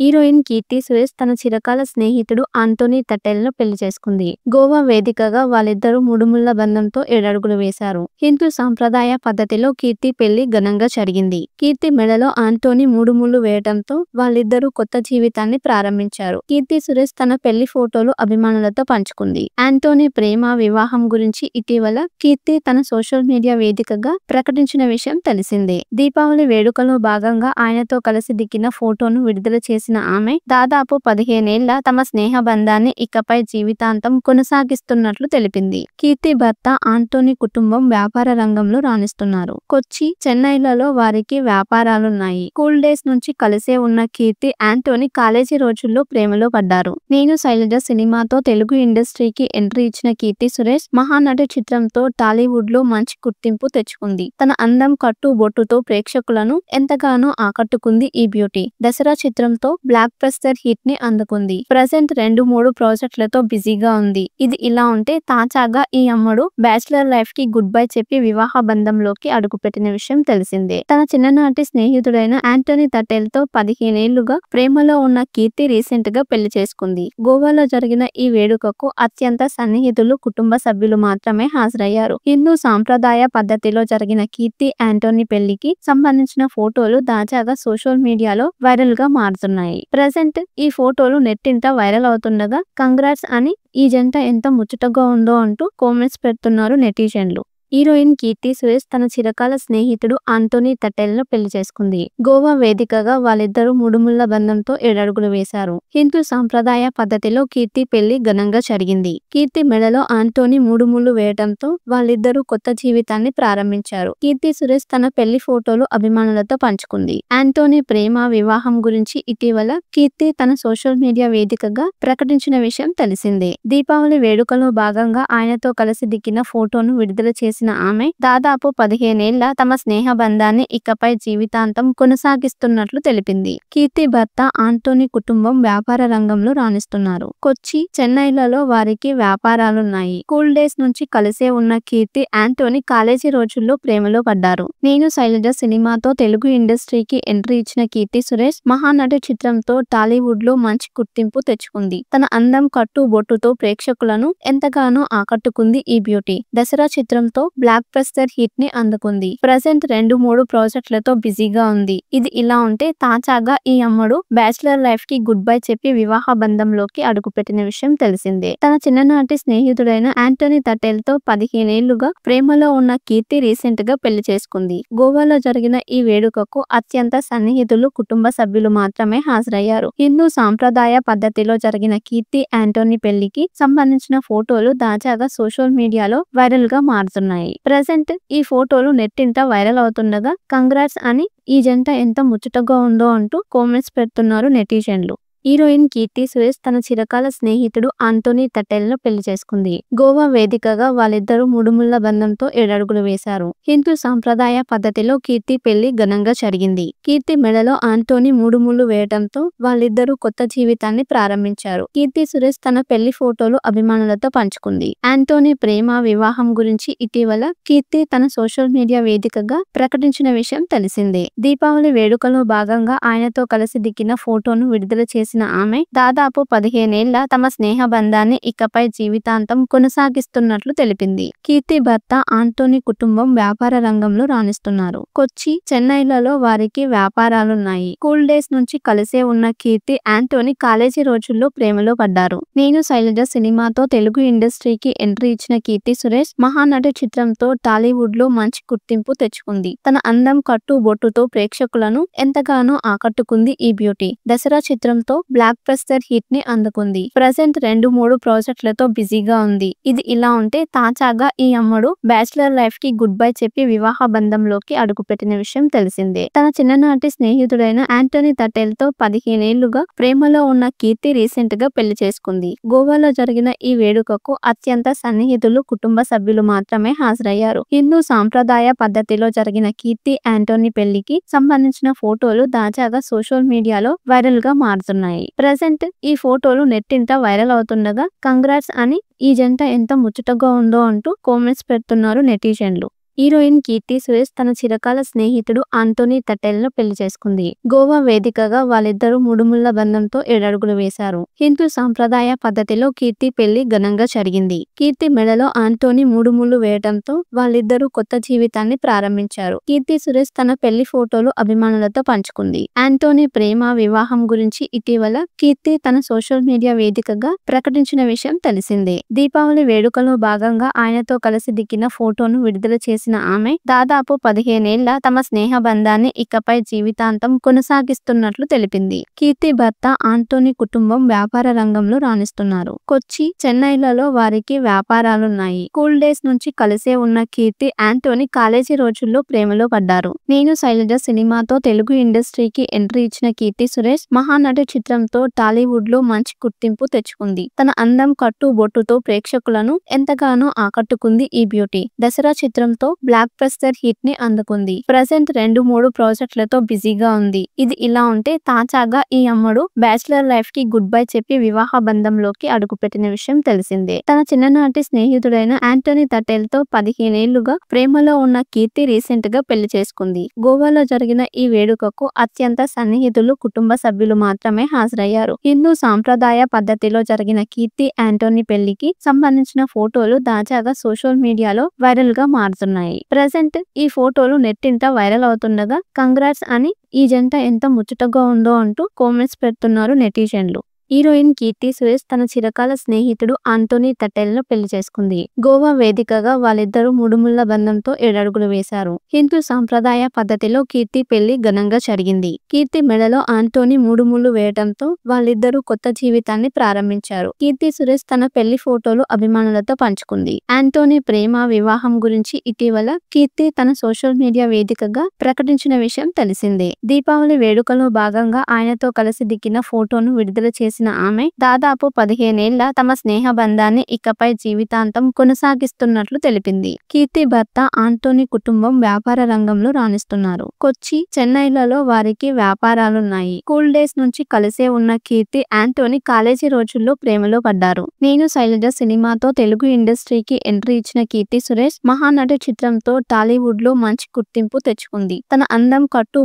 Heroine Keerthy Suresh తన చిరకాల స్నేహితుడు ఆంటోనీ తట్టెల్ను పెళ్లి చేసుకుంది. గోవా వేదికగా వాళ్ళిద్దరూ మూడుముళ్ల బంధంతో 7 అడుగులు వేశారు. హిందూ సాంప్రదాయ పద్ధతిలో కీర్తి పెళ్లి ఘనంగా జరిగింది. కీర్తి మెడలో ఆంటోనీ మూడుముళ్లు వేయడంతో వాళ్ళిద్దరూ కొత్త జీవితాన్ని ప్రారంభించారు. కీర్తి సురేష్ తన పెళ్లి ఫోటోలు అభిమానులతో పంచుకుంది. ఆంటోనీ ప్రేమ, వివాహం గురించి ఇటీవల కీర్తి తన సోషల్ మీడియా వేదికగా ప్రకటించిన విషయం తెలిసిందే. దీపావళి వేడుకలో భాగంగా ఆయనతో కలిసి దిగిన ఫోటోను విడుదల చేసిన ఆమె దాదాపు 15 ఏళ్ల తమ స్నేహ బంధాన్ని ఇకపై జీవితాంతం కొనసాగిస్తున్నట్లు తెలిపింది. కీర్తి భర్త ఆంటోనీ కుటుంబం వ్యాపార రంగంలో రాణిస్తున్నారు. కొచ్చి, చెన్నైలలో వారికి వ్యాపారాలున్నాయి. స్కూల్ డేస్ నుంచి కలిసే ఉన్న కీర్తి, ఆంటోనీ కాలేజీ రోజుల్లో ప్రేమలో పడ్డారు. నేను శైలజ సినిమాతో తెలుగు ఇండస్ట్రీకి ఎంట్రీ ఇచ్చిన కీర్తి సురేష్ మహానటి చిత్రంతో టాలీవుడ్ లో మంచి గుర్తింపు తెచ్చుకుంది. తన అందం, కట్టు బొట్టుతో ప్రేక్షకులను ఎంతగానో ఆకట్టుకుంది ఈ బ్యూటీ. దసరా చిత్రంతో బ్లాక్ బస్టర్ హిట్ ని అందుకుంది. ప్రజెంట్ 2-3 ప్రాజెక్టులతో బిజీగా ఉంది. ఇది ఇలా ఉంటే తాజాగా ఈ అమ్మడు బ్యాచిలర్ లైఫ్ కి గుడ్ బై చెప్పి వివాహ బంధంలోకి అడుగుపెట్టిన విషయం తెలిసిందే. తన చిన్ననాటి స్నేహితుడైన ఆంటోనీ తట్టెల్తో 15 ఏళ్లుగా ప్రేమలో ఉన్న కీర్తి రీసెంట్ గా పెళ్లి చేసుకుంది. గోవాలో జరిగిన ఈ వేడుకకు అత్యంత సన్నిహితులు, కుటుంబ సభ్యులు మాత్రమే హాజరయ్యారు. హిందూ సాంప్రదాయ పద్ధతిలో జరిగిన కీర్తి, ఆంటోనీ పెళ్లికి సంబంధించిన ఫోటోలు తాజాగా సోషల్ మీడియాలో వైరల్ గా మారుతున్నాయి. ప్రజెంట్ ఈ ఫోటోలు నెట్టింట వైరల్ అవుతుండగా కంగ్రాట్స్ అని ఈ జంట ఎంత ముచ్చటగా ఉందో అంటూ కామెంట్స్ పెడుతున్నారు నెటిజన్లు. హీరోయిన్ కీర్తి సురేష్ తన చిరకాల స్నేహితుడు ఆంటోనీ తట్టెల్ను పెళ్లి చేసుకుంది. గోవా వేదికగా వాళ్ళిద్దరూ మూడుముళ్ల బంధంతో 7 అడుగులు వేశారు. హిందూ సాంప్రదాయ పద్ధతిలో కీర్తి పెళ్లి ఘనంగా జరిగింది. కీర్తి మెడలో ఆంటోనీ మూడుముళ్లు వేయడంతో వాళ్ళిద్దరూ కొత్త జీవితాన్ని ప్రారంభించారు. కీర్తి సురేష్ తన పెళ్లి ఫోటోలు అభిమానులతో పంచుకుంది. ఆంటోనీ ప్రేమ, వివాహం గురించి ఇటీవల కీర్తి తన సోషల్ మీడియా వేదికగా ప్రకటించిన విషయం తెలిసిందే. దీపావళి వేడుకలో భాగంగా ఆయనతో కలిసి దిగిన ఫోటోను విడుదల చేసిన ఆమె దాదాపు 15 ఏళ్ల తమ స్నేహ బంధాన్ని ఇకపై జీవితాంతం కొనసాగిస్తున్నట్లు తెలిపింది. కీర్తి భర్త ఆంటోనీ కుటుంబం వ్యాపార రంగంలో రాణిస్తున్నారు. కొచ్చి, చెన్నైలలో వారికి వ్యాపారాలున్నాయి. స్కూల్ డేస్ నుంచి కలిసే ఉన్న కీర్తి, ఆంటోనీ కాలేజీ రోజుల్లో ప్రేమలో పడ్డారు. నేను శైలజ సినిమాతో తెలుగు ఇండస్ట్రీకి ఎంట్రీ ఇచ్చిన కీర్తి సురేష్ మహానటి చిత్రంతో టాలీవుడ్ లో మంచి గుర్తింపు తెచ్చుకుంది. తన అందం, కట్టు బొట్టుతో ప్రేక్షకులను ఎంతగానో ఆకట్టుకుంది ఈ బ్యూటీ. దసరా చిత్రంతో బ్లాక్ బస్టర్ హిట్ ని అందుకుంది. ప్రజెంట్ 2-3 ప్రాజెక్టులతో బిజీగా ఉంది. ఇది ఇలా ఉంటే తాజాగా ఈ అమ్మడు బ్యాచిలర్ లైఫ్ కి గుడ్ బై చెప్పి వివాహ బంధంలోకి అడుగుపెట్టిన విషయం తెలిసిందే. తన చిన్ననాటి స్నేహితుడైన ఆంటోనీ తట్టెల్తో 15 ఏళ్లుగా ప్రేమలో ఉన్న కీర్తి రీసెంట్ గా పెళ్లి చేసుకుంది. గోవాలో జరిగిన ఈ వేడుకకు అత్యంత సన్నిహితులు, కుటుంబ సభ్యులు మాత్రమే హాజరయ్యారు. హిందూ సాంప్రదాయ పద్ధతిలో జరిగిన కీర్తి, ఆంటోనీ పెళ్లికి సంబంధించిన ఫోటోలు తాజాగా సోషల్ మీడియాలో వైరల్ గా మారుతున్నాయి. ప్రజెంట్ ఈ ఫోటోలు నెట్టింట వైరల్ అవుతుండగా కంగ్రాట్స్ అని ఈ జంట ఎంత ముచ్చటగా ఉందో అంటూ కామెంట్స్ పెడుతున్నారు నెటిజన్లు. హీరోయిన్ కీర్తి సురేష్ తన చిరకాల స్నేహితుడు ఆంటోనీ తట్టెల్ను పెళ్లి చేసుకుంది. గోవా వేదికగా వాళ్ళిద్దరూ మూడుముళ్ల బంధంతో 7 అడుగులు వేశారు. హిందూ సాంప్రదాయ పద్ధతిలో కీర్తి పెళ్లి ఘనంగా జరిగింది. కీర్తి మెడలో ఆంటోనీ మూడుముళ్లు వేయడంతో వాళ్ళిద్దరూ కొత్త జీవితాన్ని ప్రారంభించారు. కీర్తి సురేష్ తన పెళ్లి ఫోటోలు అభిమానులతో పంచుకుంది. ఆంటోనీ ప్రేమ, వివాహం గురించి ఇటీవల కీర్తి తన సోషల్ మీడియా వేదికగా ప్రకటించిన విషయం తెలిసిందే. దీపావళి వేడుకలో భాగంగా ఆయనతో కలిసి దిగిన ఫోటోను విడుదల చేసిన ఆమె దాదాపు 15 ఏళ్ల తమ స్నేహ బంధాన్ని ఇకపై జీవితాంతం కొనసాగిస్తున్నట్లు తెలిపింది. కీర్తి భర్త ఆంటోనీ కుటుంబం వ్యాపార రంగంలో రాణిస్తున్నారు. కొచ్చి, చెన్నైలలో వారికి వ్యాపారాలున్నాయి. స్కూల్ డేస్ నుంచి కలిసే ఉన్న కీర్తి, ఆంటోనీ కాలేజీ రోజుల్లో ప్రేమలో పడ్డారు. నేను శైలజ సినిమాతో తెలుగు ఇండస్ట్రీకి ఎంట్రీ ఇచ్చిన కీర్తి సురేష్ మహానటి చిత్రంతో టాలీవుడ్ లో మంచి గుర్తింపు తెచ్చుకుంది. తన అందం, కట్టు బొట్టుతో ప్రేక్షకులను ఎంతగానో ఆకట్టుకుంది ఈ బ్యూటీ. దసరా చిత్రంతో బ్లాక్ బస్టర్ హిట్ ని అందుకుంది. ప్రజెంట్ 2-3 ప్రాజెక్టులతో బిజీగా ఉంది. ఇది ఇలా ఉంటే తాజాగా ఈ అమ్మడు బ్యాచిలర్ లైఫ్ కి గుడ్ బై చెప్పి వివాహ బంధంలోకి అడుగుపెట్టిన విషయం తెలిసిందే. తన చిన్ననాటి స్నేహితుడైన ఆంటోనీ తట్టెల్తో 15 ఏళ్లుగా ప్రేమలో ఉన్న కీర్తి రీసెంట్ గా పెళ్లి చేసుకుంది. గోవాలో జరిగిన ఈ వేడుకకు అత్యంత సన్నిహితులు, కుటుంబ సభ్యులు మాత్రమే హాజరయ్యారు. హిందూ సాంప్రదాయ పద్ధతిలో జరిగిన కీర్తి, ఆంటోనీ పెళ్లికి సంబంధించిన ఫోటోలు తాజాగా సోషల్ మీడియాలో వైరల్ గా మారుతున్నాయి. ప్రజెంట్ ఈ ఫోటోలు నెట్టింట వైరల్ అవుతుండగా కంగ్రాట్స్ అని ఈ జంట ఎంత ముచ్చటగా ఉందో అంటూ కామెంట్స్ పెడుతున్నారు నెటిజన్లు. హీరోయిన్ కీర్తి సురేష్ తన చిరకాల స్నేహితుడు ఆంటోనీ తటేల్ను పెళ్లి చేసుకుంది. గోవా వేదికగా వాళ్ళిద్దరూ మూడుముళ్ల బంధంతో 7 అడుగులు వేశారు. హిందూ సాంప్రదాయ పద్ధతిలో కీర్తి పెళ్లి ఘనంగా జరిగింది. కీర్తి మెడలో ఆంటోనీ 3 ముళ్లు వేయడంతో వాళ్ళిద్దరూ కొత్త జీవితాన్ని ప్రారంభించారు. కీర్తి సురేష్ తన పెళ్లి ఫోటోలు అభిమానులతో పంచుకుంది. ఆంటోనీ ప్రేమ, వివాహం గురించి ఇటీవల కీర్తి తన సోషల్ మీడియా వేదికగా ప్రకటించిన విషయం తెలిసిందే. దీపావళి వేడుకలో భాగంగా ఆయనతో కలిసి దిగిన ఫోటోను విడుదల చేసిన ఆమె దాదాపు 15 ఏళ్ల తమ స్నేహ బంధాన్ని ఇకపై జీవితాంతం కొనసాగిస్తున్నట్లు తెలిపింది. కీర్తి భర్త ఆంటోనీ కుటుంబం వ్యాపార రంగంలో రాణిస్తున్నారు. కొచ్చి, చెన్నైలలో వారికి వ్యాపారాలున్నాయి. స్కూల్ డేస్ నుంచి కలిసే ఉన్న కీర్తి, ఆంటోనీ కాలేజీ రోజుల్లో ప్రేమలో పడ్డారు. నేను శైలజ సినిమాతో తెలుగు ఇండస్ట్రీకి ఎంట్రీ ఇచ్చిన కీర్తి సురేష్ మహానటి చిత్రంతో టాలీవుడ్ లో మంచి గుర్తింపు తెచ్చుకుంది. తన అందం, కట్టు బొట్టుతో ప్రేక్షకులను ఎంతగానో ఆకట్టుకుంది ఈ బ్యూటీ. దసరా చిత్రంతో బ్లాక్ బస్టర్ హిట్ ని అందుకుంది. ప్రజెంట్ 2-3 ప్రాజెక్టులతో బిజీగా ఉంది. ఇది ఇలా ఉంటే తాజాగా ఈ అమ్మడు బ్యాచిలర్ లైఫ్ కి గుడ్ బై చెప్పి వివాహ బంధంలోకి అడుగుపెట్టిన విషయం తెలిసిందే. తన చిన్ననాటి స్నేహితుడైన ఆంటోనీ తటేల్ తో 15 ఏళ్లుగా ప్రేమలో ఉన్న కీర్తి రీసెంట్ గా పెళ్లి చేసుకుంది. గోవాలో జరిగిన ఈ వేడుకకు అత్యంత సన్నిహితులు, కుటుంబ సభ్యులు మాత్రమే హాజరయ్యారు. హిందూ సాంప్రదాయ పద్ధతిలో జరిగిన కీర్తి, ఆంటోనీ పెళ్లికి సంబంధించిన ఫోటోలు తాజాగా సోషల్ మీడియాలో వైరల్ గా మారుతున్నాయి. ప్రజెంట్ ఈ ఫోటోలు నెట్టింట వైరల్ అవుతుండగా కంగ్రాట్స్ అని ఈ జంట ఎంత ముచ్చటగా ఉందో అంటూ కామెంట్స్ పెడుతున్నారు నెటిజన్లు. హీరోయిన్ కీర్తి సురేష్ తన చిరకాల స్నేహితుడు ఆంటోనీ తటేల్ను పెళ్లి చేసుకుంది. గోవా వేదికగా వాళ్ళిద్దరూ మూడుముళ్ల బంధంతో 7 అడుగులు వేశారు. హిందూ సాంప్రదాయ పద్ధతిలో కీర్తి పెళ్లి ఘనంగా జరిగింది. కీర్తి మెడలో ఆంటోనీ 3 ముళ్లు వేయడంతో వాళ్ళిద్దరూ కొత్త జీవితాన్ని ప్రారంభించారు. కీర్తి సురేష్ తన పెళ్లి ఫోటోలు అభిమానులతో పంచుకుంది. ఆంటోనీ ప్రేమ, వివాహం గురించి ఇటీవల కీర్తి తన సోషల్ మీడియా వేదికగా ప్రకటించిన విషయం తెలిసిందే. దీపావళి వేడుకలో భాగంగా ఆయనతో కలిసి దిగిన ఫోటోను విడుదల చేసిన ఆమె దాదాపు 15 ఏళ్ల తమ స్నేహ బంధాన్ని ఇకపై జీవితాంతం కొనసాగిస్తున్నట్లు తెలిపింది. కీర్తి భర్త ఆంటోనీ కుటుంబం వ్యాపార రంగంలో రాణిస్తున్నారు. కొచ్చి, చెన్నైలలో వారికి వ్యాపారాలున్నాయి. స్కూల్ డేస్ నుంచి కలిసే ఉన్న కీర్తి, ఆంటోనీ కాలేజీ రోజుల్లో ప్రేమలో పడ్డారు. నేను శైలజ సినిమాతో తెలుగు ఇండస్ట్రీకి ఎంట్రీ ఇచ్చిన కీర్తి సురేష్ మహానటి చిత్రంతో టాలీవుడ్ లో మంచి గుర్తింపు తెచ్చుకుంది. తన అందం, కట్టు